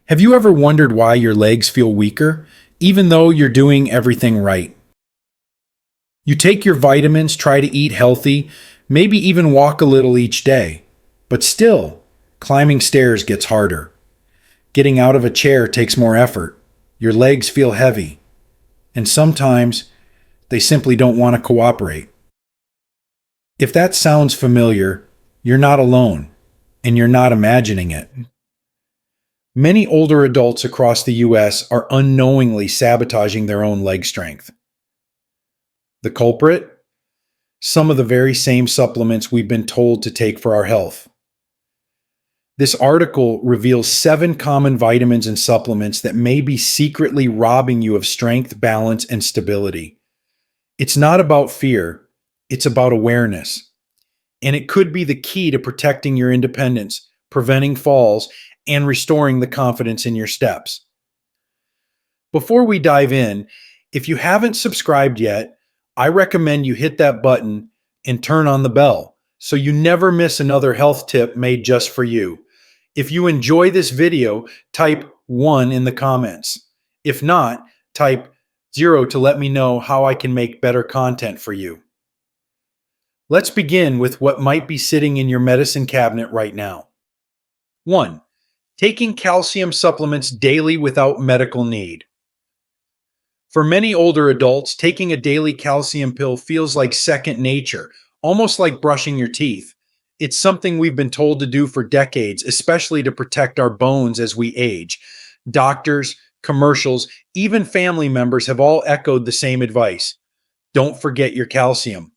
Have you ever wondered why your legs feel weaker, even though you're doing everything right? You take your vitamins, try to eat healthy, maybe even walk a little each day, but still, climbing stairs gets harder. Getting out of a chair takes more effort. Your legs feel heavy, and sometimes they simply don't want to cooperate. If that sounds familiar, you're not alone, and you're not imagining it. Many older adults across the US are unknowingly sabotaging their own leg strength. The culprit? Some of the very same supplements we've been told to take for our health. This article reveals 7 common vitamins and supplements that may be secretly robbing you of strength, balance, and stability. It's not about fear, it's about awareness. And it could be the key to protecting your independence, preventing falls, and restoring the confidence in your steps. Before we dive in, if you haven't subscribed yet, I recommend you hit that button and turn on the bell so you never miss another health tip made just for you. If you enjoy this video, type 1 in the comments. If not, type 0 to let me know how I can make better content for you. Let's begin with what might be sitting in your medicine cabinet right now. 1. Taking calcium supplements daily without medical need. For many older adults, taking a daily calcium pill feels like second nature, almost like brushing your teeth. It's something we've been told to do for decades, especially to protect our bones as we age. Doctors, commercials, even family members have all echoed the same advice. Don't forget your calcium.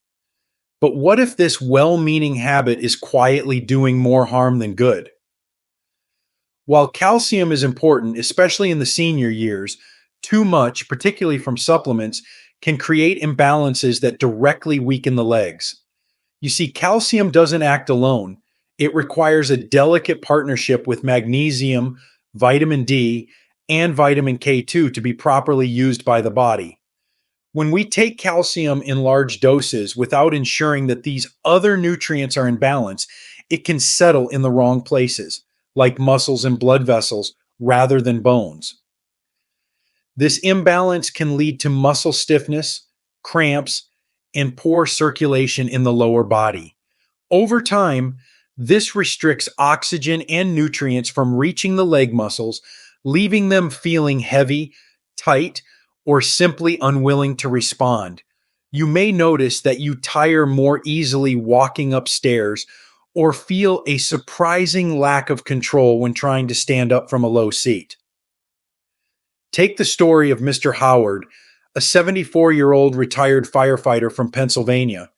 But what if this well-meaning habit is quietly doing more harm than good? While calcium is important, especially in the senior years, too much, particularly from supplements, can create imbalances that directly weaken the legs. You see, calcium doesn't act alone. It requires a delicate partnership with magnesium, vitamin D, and vitamin K2 to be properly used by the body. When we take calcium in large doses without ensuring that these other nutrients are in balance, it can settle in the wrong places, like muscles and blood vessels, rather than bones. This imbalance can lead to muscle stiffness, cramps, and poor circulation in the lower body. Over time, this restricts oxygen and nutrients from reaching the leg muscles, leaving them feeling heavy, tight, or simply unwilling to respond. You may notice that you tire more easily walking upstairs or feel a surprising lack of control when trying to stand up from a low seat. Take the story of Mr. Howard, a 74-year-old retired firefighter from Pennsylvania.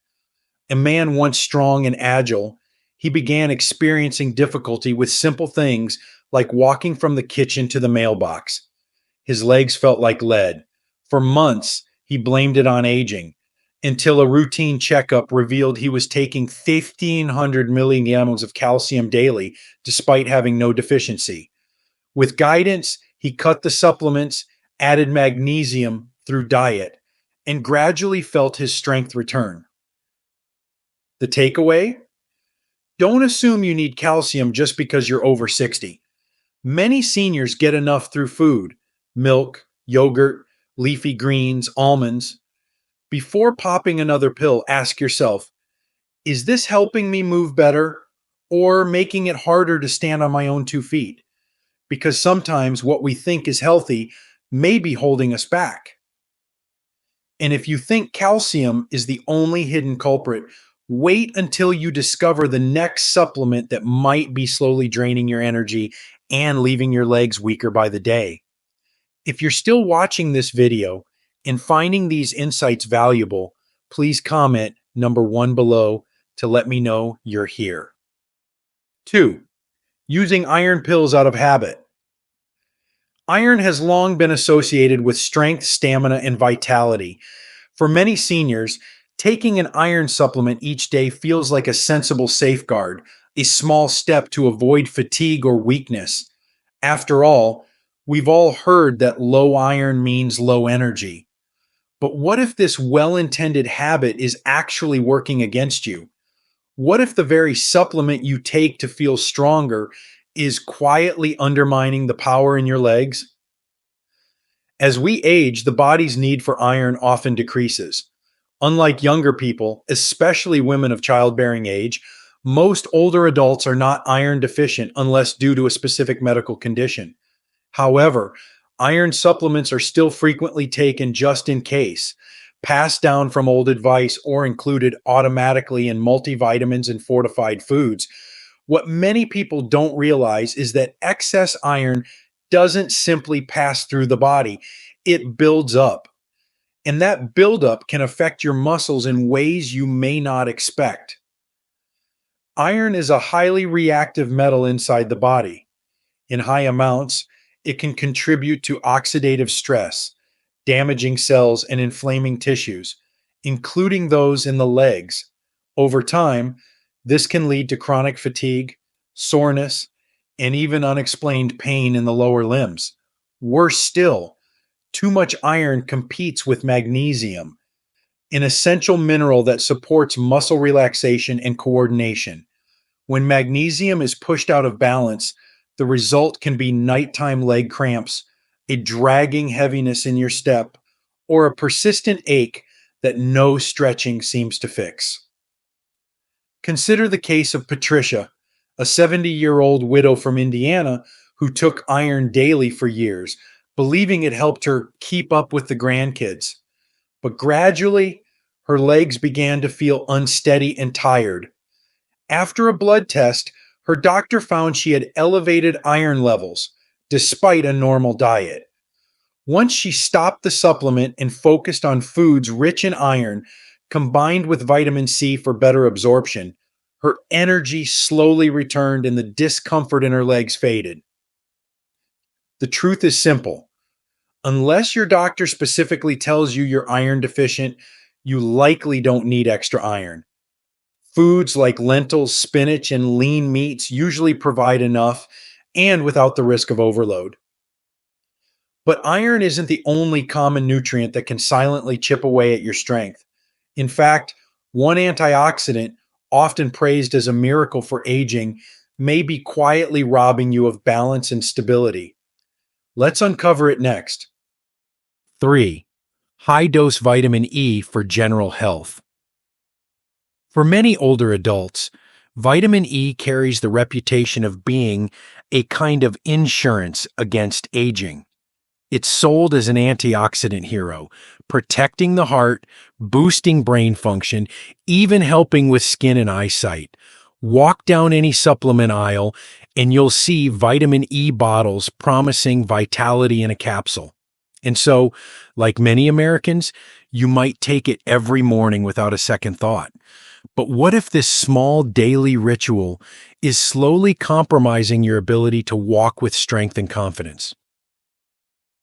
A man once strong and agile, he began experiencing difficulty with simple things like walking from the kitchen to the mailbox. His legs felt like lead. For months, he blamed it on aging, until a routine checkup revealed he was taking 1,500 milligrams of calcium daily despite having no deficiency. With guidance, he cut the supplements, added magnesium through diet, and gradually felt his strength return. The takeaway? Don't assume you need calcium just because you're over 60. Many seniors get enough through food, milk, yogurt, leafy greens, almonds. Before popping another pill, ask yourself, is this helping me move better or making it harder to stand on my own 2 feet? Because sometimes what we think is healthy may be holding us back. And if you think calcium is the only hidden culprit, wait until you discover the next supplement that might be slowly draining your energy and leaving your legs weaker by the day. If you're still watching this video and finding these insights valuable, please comment number 1 below to let me know you're here. 2. Using iron pills out of habit. Iron has long been associated with strength, stamina, and vitality. For many seniors, taking an iron supplement each day feels like a sensible safeguard, a small step to avoid fatigue or weakness. After all, we've all heard that low iron means low energy. But what if this well-intended habit is actually working against you? What if the very supplement you take to feel stronger is quietly undermining the power in your legs? As we age, the body's need for iron often decreases. Unlike younger people, especially women of childbearing age, most older adults are not iron deficient unless due to a specific medical condition. However, iron supplements are still frequently taken just in case, passed down from old advice or included automatically in multivitamins and fortified foods. What many people don't realize is that excess iron doesn't simply pass through the body, it builds up. And that buildup can affect your muscles in ways you may not expect. Iron is a highly reactive metal inside the body. In high amounts, it can contribute to oxidative stress, damaging cells and inflaming tissues, including those in the legs. Over time, this can lead to chronic fatigue, soreness, and even unexplained pain in the lower limbs. Worse still, too much iron competes with magnesium, an essential mineral that supports muscle relaxation and coordination. When magnesium is pushed out of balance, the result can be nighttime leg cramps, a dragging heaviness in your step, or a persistent ache that no stretching seems to fix. Consider the case of Patricia, a 70-year-old widow from Indiana who took iron daily for years, believing it helped her keep up with the grandkids. But gradually, her legs began to feel unsteady and tired. After a blood test, her doctor found she had elevated iron levels, despite a normal diet. Once she stopped the supplement and focused on foods rich in iron, combined with vitamin C for better absorption, her energy slowly returned and the discomfort in her legs faded. The truth is simple. Unless your doctor specifically tells you you're iron deficient, you likely don't need extra iron. Foods like lentils, spinach, and lean meats usually provide enough and without the risk of overload. But iron isn't the only common nutrient that can silently chip away at your strength. In fact, one antioxidant, often praised as a miracle for aging, may be quietly robbing you of balance and stability. Let's uncover it next. 3. High dose vitamin E for general health. For many older adults, vitamin E carries the reputation of being a kind of insurance against aging. It's sold as an antioxidant hero, protecting the heart, boosting brain function, even helping with skin and eyesight. Walk down any supplement aisle, and you'll see vitamin E bottles promising vitality in a capsule. And so, like many Americans, you might take it every morning without a second thought. But what if this small daily ritual is slowly compromising your ability to walk with strength and confidence?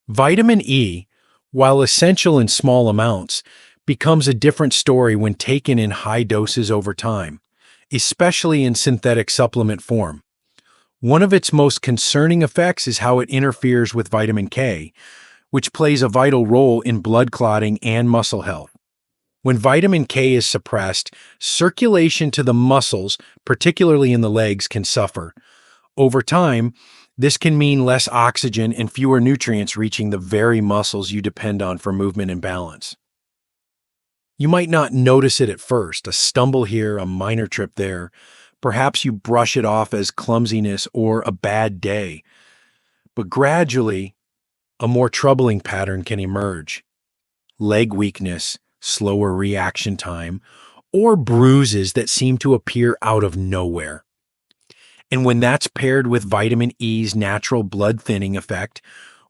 Vitamin E, while essential in small amounts, becomes a different story when taken in high doses over time, especially in synthetic supplement form. One of its most concerning effects is how it interferes with vitamin K, which plays a vital role in blood clotting and muscle health. When vitamin K is suppressed, circulation to the muscles, particularly in the legs, can suffer. Over time, this can mean less oxygen and fewer nutrients reaching the very muscles you depend on for movement and balance. You might not notice it at first, a stumble here, a minor trip there. Perhaps you brush it off as clumsiness or a bad day. But gradually, a more troubling pattern can emerge. Leg weakness, slower reaction time, or bruises that seem to appear out of nowhere. And when that's paired with vitamin E's natural blood thinning effect,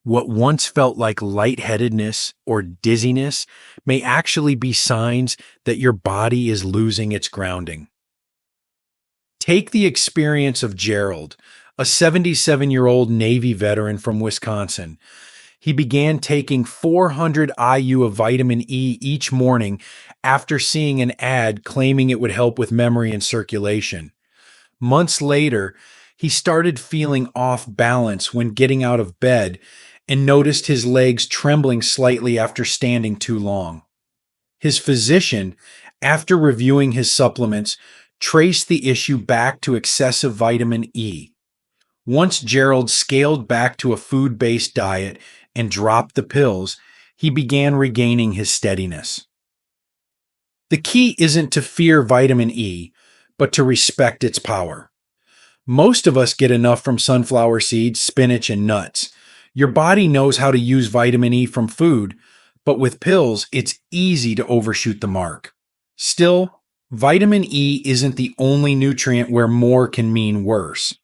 what once felt like lightheadedness or dizziness may actually be signs that your body is losing its grounding. Take the experience of Gerald, a 77-year-old Navy veteran from Wisconsin. He began taking 400 IU of vitamin E each morning after seeing an ad claiming it would help with memory and circulation. Months later, he started feeling off balance when getting out of bed and noticed his legs trembling slightly after standing too long. His physician, after reviewing his supplements, traced the issue back to excessive vitamin E. Once Gerald scaled back to a food-based diet and dropped the pills, he began regaining his steadiness. The key isn't to fear vitamin E, but to respect its power. Most of us get enough from sunflower seeds, spinach, and nuts. Your body knows how to use vitamin E from food, but with pills, it's easy to overshoot the mark. Still, vitamin E isn't the only nutrient where more can mean worse.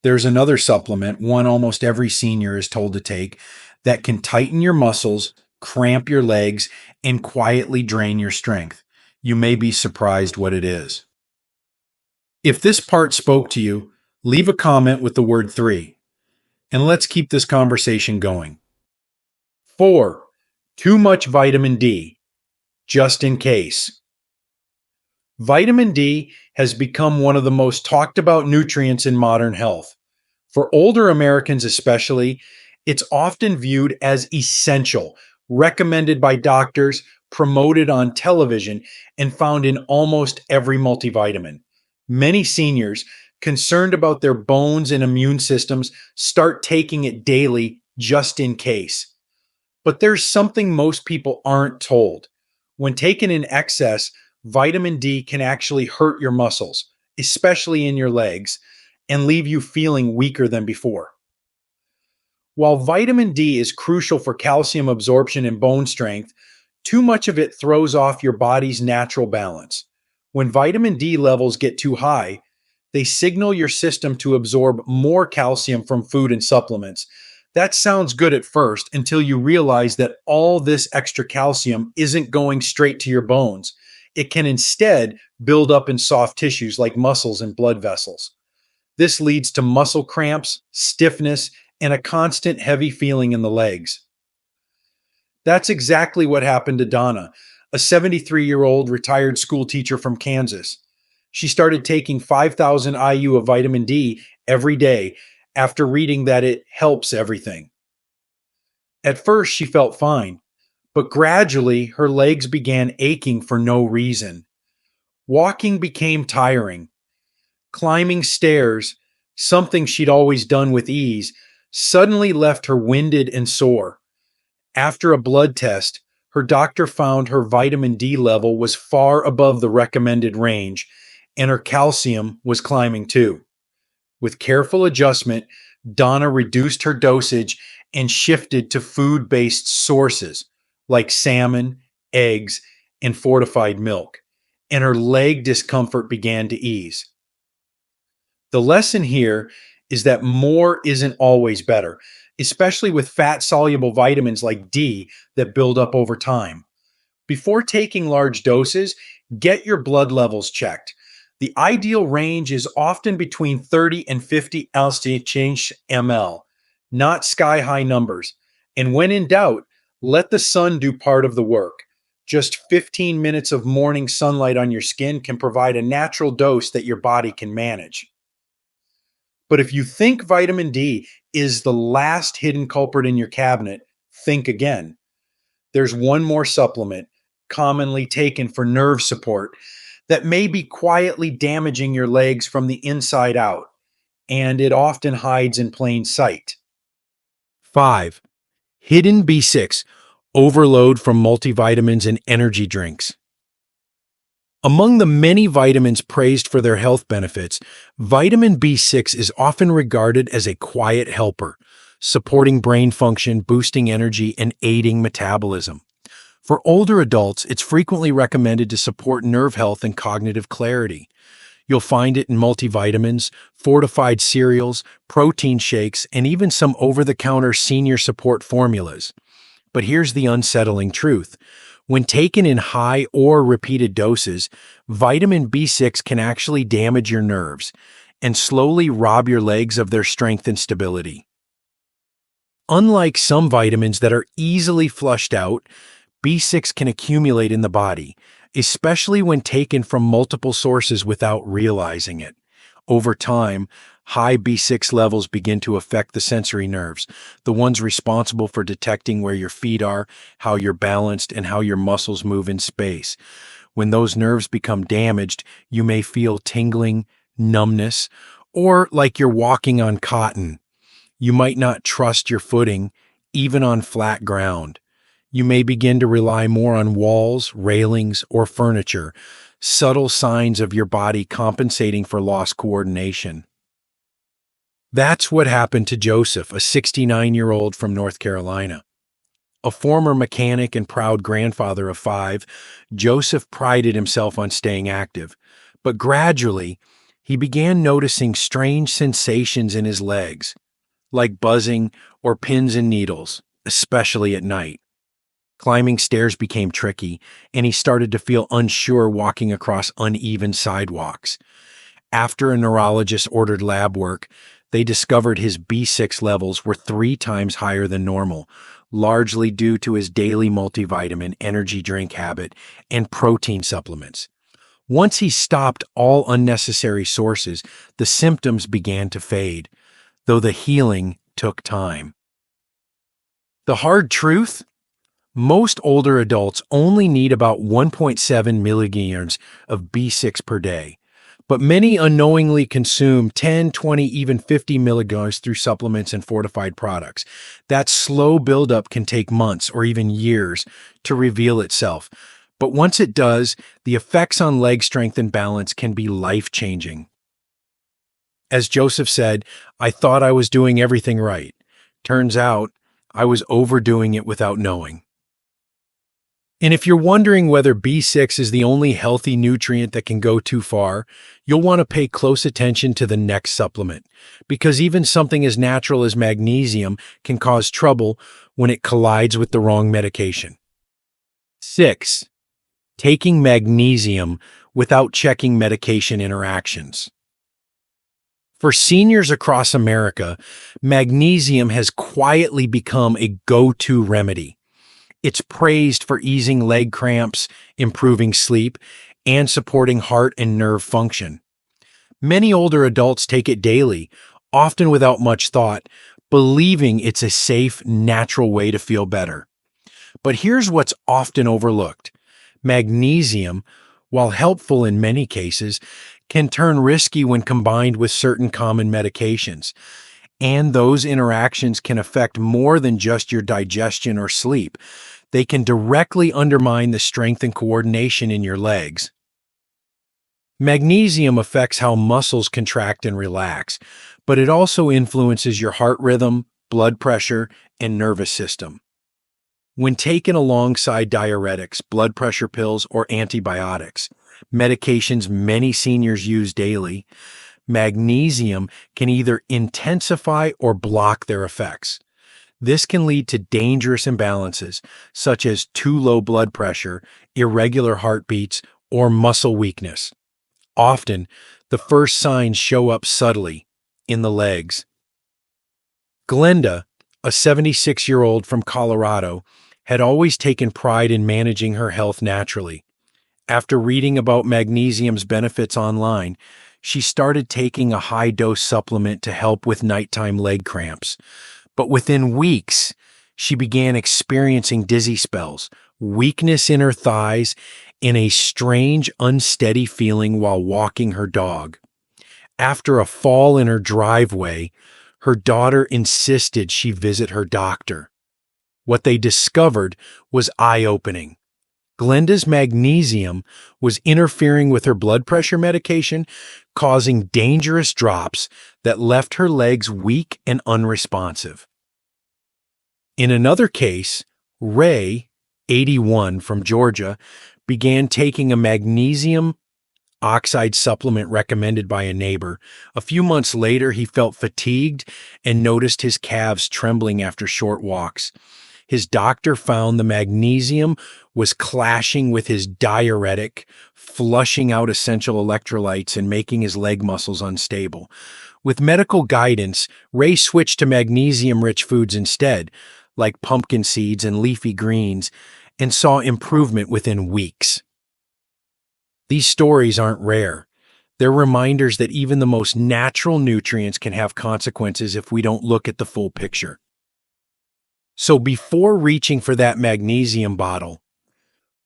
There's another supplement, one almost every senior is told to take, that can tighten your muscles, cramp your legs, and quietly drain your strength. You may be surprised what it is. If this part spoke to you, leave a comment with the word 3, and let's keep this conversation going. 4. Too much vitamin D, just in case. Vitamin D has become one of the most talked about nutrients in modern health. For older Americans especially, it's often viewed as essential, recommended by doctors, promoted on television, and found in almost every multivitamin. Many seniors, concerned about their bones and immune systems, start taking it daily just in case. But there's something most people aren't told. When taken in excess, vitamin D can actually hurt your muscles, especially in your legs, and leave you feeling weaker than before. While vitamin D is crucial for calcium absorption and bone strength, too much of it throws off your body's natural balance. When vitamin D levels get too high, they signal your system to absorb more calcium from food and supplements. That sounds good at first until you realize that all this extra calcium isn't going straight to your bones. It can instead build up in soft tissues like muscles and blood vessels. This leads to muscle cramps, stiffness, and a constant heavy feeling in the legs. That's exactly what happened to Donna, a 73-year-old retired school teacher from Kansas. She started taking 5,000 IU of vitamin D every day after reading that it helps everything. At first, she felt fine, but gradually her legs began aching for no reason. Walking became tiring. Climbing stairs, something she'd always done with ease, suddenly left her winded and sore. After a blood test, her doctor found her vitamin D level was far above the recommended range, and her calcium was climbing too. With careful adjustment, Donna reduced her dosage and shifted to food-based sources like salmon, eggs, and fortified milk, and her leg discomfort began to ease. The lesson here is that more isn't always better, especially with fat-soluble vitamins like D that build up over time. Before taking large doses, get your blood levels checked. The ideal range is often between 30 and 50 ml, not sky-high numbers. And when in doubt, let the sun do part of the work. Just 15 minutes of morning sunlight on your skin can provide a natural dose that your body can manage. But if you think vitamin D is the last hidden culprit in your cabinet, think again. There's one more supplement, commonly taken for nerve support, that may be quietly damaging your legs from the inside out, and it often hides in plain sight. 5. Hidden B6, overload from multivitamins and energy drinks. Among the many vitamins praised for their health benefits, vitamin B6 is often regarded as a quiet helper, supporting brain function, boosting energy, and aiding metabolism. For older adults, it's frequently recommended to support nerve health and cognitive clarity. You'll find it in multivitamins, fortified cereals, protein shakes, and even some over-the-counter senior support formulas. But here's the unsettling truth. When taken in high or repeated doses, vitamin B6 can actually damage your nerves and slowly rob your legs of their strength and stability. Unlike some vitamins that are easily flushed out, B6 can accumulate in the body, especially when taken from multiple sources without realizing it. Over time, high B6 levels begin to affect the sensory nerves, the ones responsible for detecting where your feet are, how you're balanced, and how your muscles move in space. When those nerves become damaged, you may feel tingling, numbness, Or like you're walking on cotton. You might not trust your footing, even on flat ground. You may begin to rely more on walls, railings, or furniture, subtle signs of your body compensating for lost coordination. That's what happened to Joseph, a 69-year-old from North Carolina. A former mechanic and proud grandfather of five, Joseph prided himself on staying active. But gradually, he began noticing strange sensations in his legs, like buzzing or pins and needles, especially at night. Climbing stairs became tricky, and he started to feel unsure walking across uneven sidewalks. After a neurologist ordered lab work, they discovered his B6 levels were 3 times higher than normal, largely due to his daily multivitamin energy drink habit and protein supplements. Once he stopped all unnecessary sources, the symptoms began to fade, though the healing took time. The hard truth? Most older adults only need about 1.7 milligrams of B6 per day, but many unknowingly consume 10, 20, even 50 milligrams through supplements and fortified products. That slow buildup can take months or even years to reveal itself, but once it does, the effects on leg strength and balance can be life-changing. As Joseph said, "I thought I was doing everything right. Turns out, I was overdoing it without knowing." And if you're wondering whether B6 is the only healthy nutrient that can go too far, you'll want to pay close attention to the next supplement, because even something as natural as magnesium can cause trouble when it collides with the wrong medication. 6. Taking magnesium without checking medication interactions. For seniors across America, magnesium has quietly become a go-to remedy. It's praised for easing leg cramps, improving sleep, and supporting heart and nerve function. Many older adults take it daily, often without much thought, believing it's a safe, natural way to feel better. But here's what's often overlooked. Magnesium, while helpful in many cases, can turn risky when combined with certain common medications. And those interactions can affect more than just your digestion or sleep. They can directly undermine the strength and coordination in your legs. Magnesium affects how muscles contract and relax, but it also influences your heart rhythm, blood pressure, and nervous system. When taken alongside diuretics, blood pressure pills, or antibiotics, medications many seniors use daily, magnesium can either intensify or block their effects. This can lead to dangerous imbalances, such as too low blood pressure, irregular heartbeats, or muscle weakness. Often, the first signs show up subtly in the legs. Glenda, a 76-year-old from Colorado, had always taken pride in managing her health naturally. After reading about magnesium's benefits online, she started taking a high-dose supplement to help with nighttime leg cramps. But within weeks, she began experiencing dizzy spells, weakness in her thighs, and a strange, unsteady feeling while walking her dog. After a fall in her driveway, her daughter insisted she visit her doctor. What they discovered was eye-opening. Glenda's magnesium was interfering with her blood pressure medication, causing dangerous drops that left her legs weak and unresponsive. In another case, Ray, 81, from Georgia, began taking a magnesium oxide supplement recommended by a neighbor. A few months later, he felt fatigued and noticed his calves trembling after short walks. His doctor found the magnesium was clashing with his diuretic, flushing out essential electrolytes and making his leg muscles unstable. With medical guidance, Ray switched to magnesium-rich foods instead, like pumpkin seeds and leafy greens, and saw improvement within weeks. These stories aren't rare. They're reminders that even the most natural nutrients can have consequences if we don't look at the full picture. So before reaching for that magnesium bottle,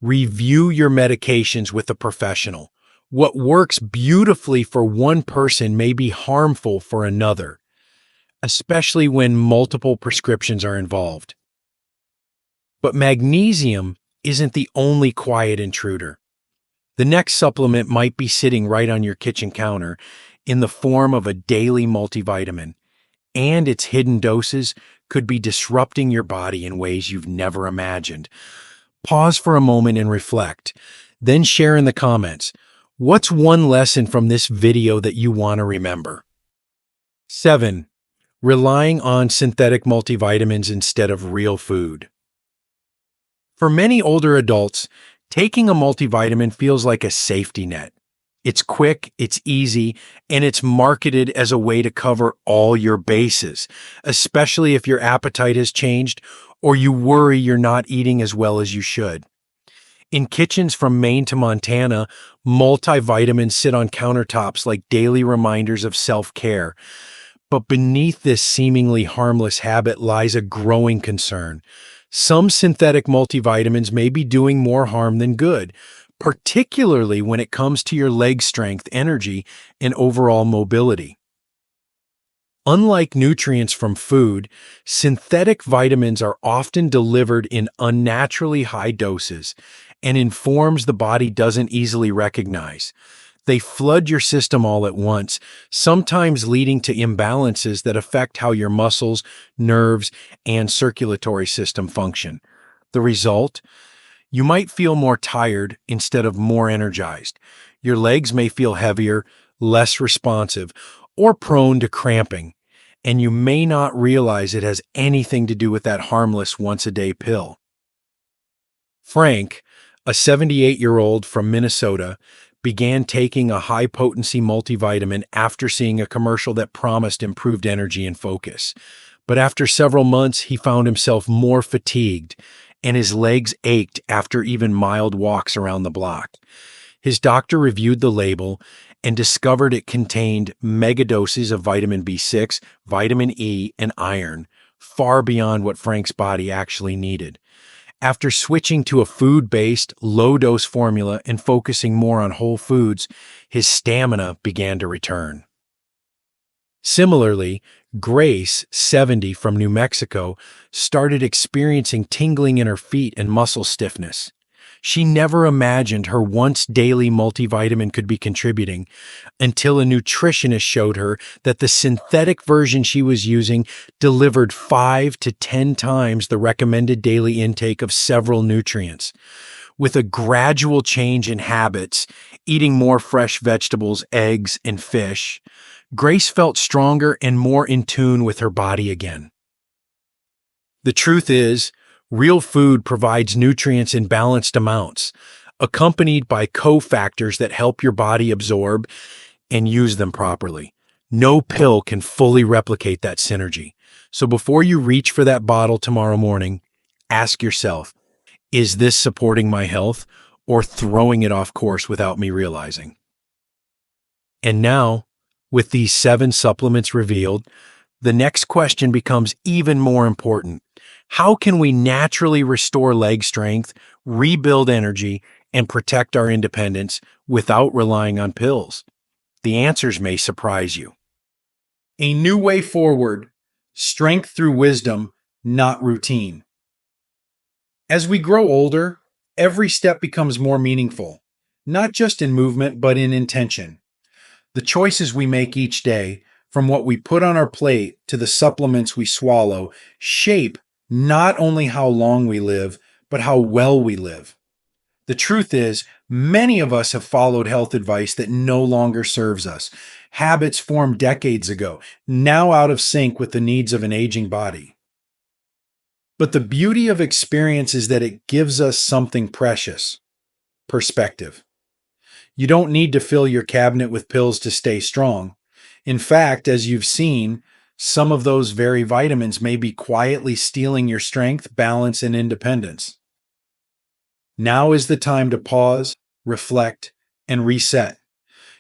review your medications with a professional. What works beautifully for one person may be harmful for another, especially when multiple prescriptions are involved. But magnesium isn't the only quiet intruder. The next supplement might be sitting right on your kitchen counter in the form of a daily multivitamin, and its hidden doses could be disrupting your body in ways you've never imagined. Pause for a moment and reflect, then share in the comments. What's one lesson from this video that you want to remember? 7. Relying on synthetic multivitamins instead of real food. For many older adults, taking a multivitamin feels like a safety net. It's quick, it's easy, and it's marketed as a way to cover all your bases, especially if your appetite has changed or you worry you're not eating as well as you should. In kitchens from Maine to Montana, multivitamins sit on countertops like daily reminders of self-care. But beneath this seemingly harmless habit lies a growing concern. Some synthetic multivitamins may be doing more harm than good, particularly when it comes to your leg strength, energy, and overall mobility. Unlike nutrients from food, synthetic vitamins are often delivered in unnaturally high doses and in forms the body doesn't easily recognize. They flood your system all at once, sometimes leading to imbalances that affect how your muscles, nerves, and circulatory system function. The result? You might feel more tired instead of more energized. Your legs may feel heavier, less responsive, or prone to cramping, and you may not realize it has anything to do with that harmless once-a-day pill. Frank, a 78-year-old from Minnesota, began taking a high-potency multivitamin after seeing a commercial that promised improved energy and focus. But after several months, he found himself more fatigued, and his legs ached after even mild walks around the block. His doctor reviewed the label and discovered it contained megadoses of vitamin B6, vitamin E, and iron, far beyond what Frank's body actually needed. After switching to a food-based, low-dose formula and focusing more on whole foods, his stamina began to return. Similarly, Grace, 70, from New Mexico, started experiencing tingling in her feet and muscle stiffness. She never imagined her once-daily multivitamin could be contributing until a nutritionist showed her that the synthetic version she was using delivered 5 to 10 times the recommended daily intake of several nutrients. With a gradual change in habits, eating more fresh vegetables, eggs, and fish, Grace felt stronger and more in tune with her body again. The truth is, real food provides nutrients in balanced amounts, accompanied by cofactors that help your body absorb and use them properly. No pill can fully replicate that synergy. So before you reach for that bottle tomorrow morning, ask yourself, is this supporting my health or throwing it off course without me realizing? And now, with these 7 supplements revealed, the next question becomes even more important. How can we naturally restore leg strength, rebuild energy, and protect our independence without relying on pills? The answers may surprise you. A new way forward, strength through wisdom, not routine. As we grow older, every step becomes more meaningful, not just in movement, but in intention. The choices we make each day, from what we put on our plate to the supplements we swallow, shape not only how long we live, but how well we live. The truth is, many of us have followed health advice that no longer serves us. Habits formed decades ago, now out of sync with the needs of an aging body. But the beauty of experience is that it gives us something precious: perspective. You don't need to fill your cabinet with pills to stay strong. In fact, as you've seen, some of those very vitamins may be quietly stealing your strength, balance, and independence. Now is the time to pause, reflect, and reset.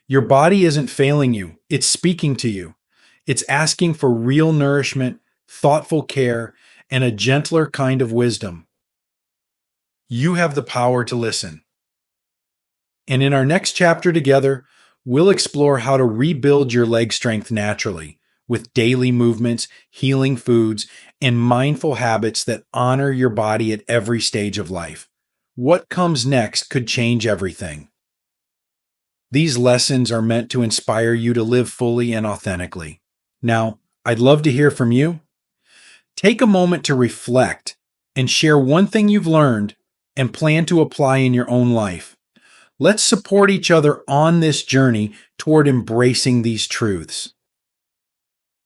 Your body isn't failing you, it's speaking to you. It's asking for real nourishment, thoughtful care, and a gentler kind of wisdom. You have the power to listen. And in our next chapter together, we'll explore how to rebuild your leg strength naturally with daily movements, healing foods, and mindful habits that honor your body at every stage of life. What comes next could change everything. These lessons are meant to inspire you to live fully and authentically. Now, I'd love to hear from you. Take a moment to reflect and share one thing you've learned and plan to apply in your own life. Let's support each other on this journey toward embracing these truths.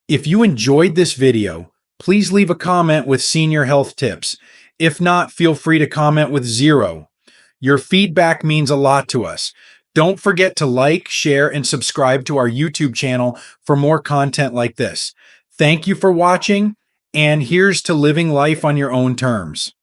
If you enjoyed this video, please leave a comment with senior health tips. If not, feel free to comment with 0. Your feedback means a lot to us. Don't forget to like, share, and subscribe to our YouTube channel for more content like this. Thank you for watching, and here's to living life on your own terms.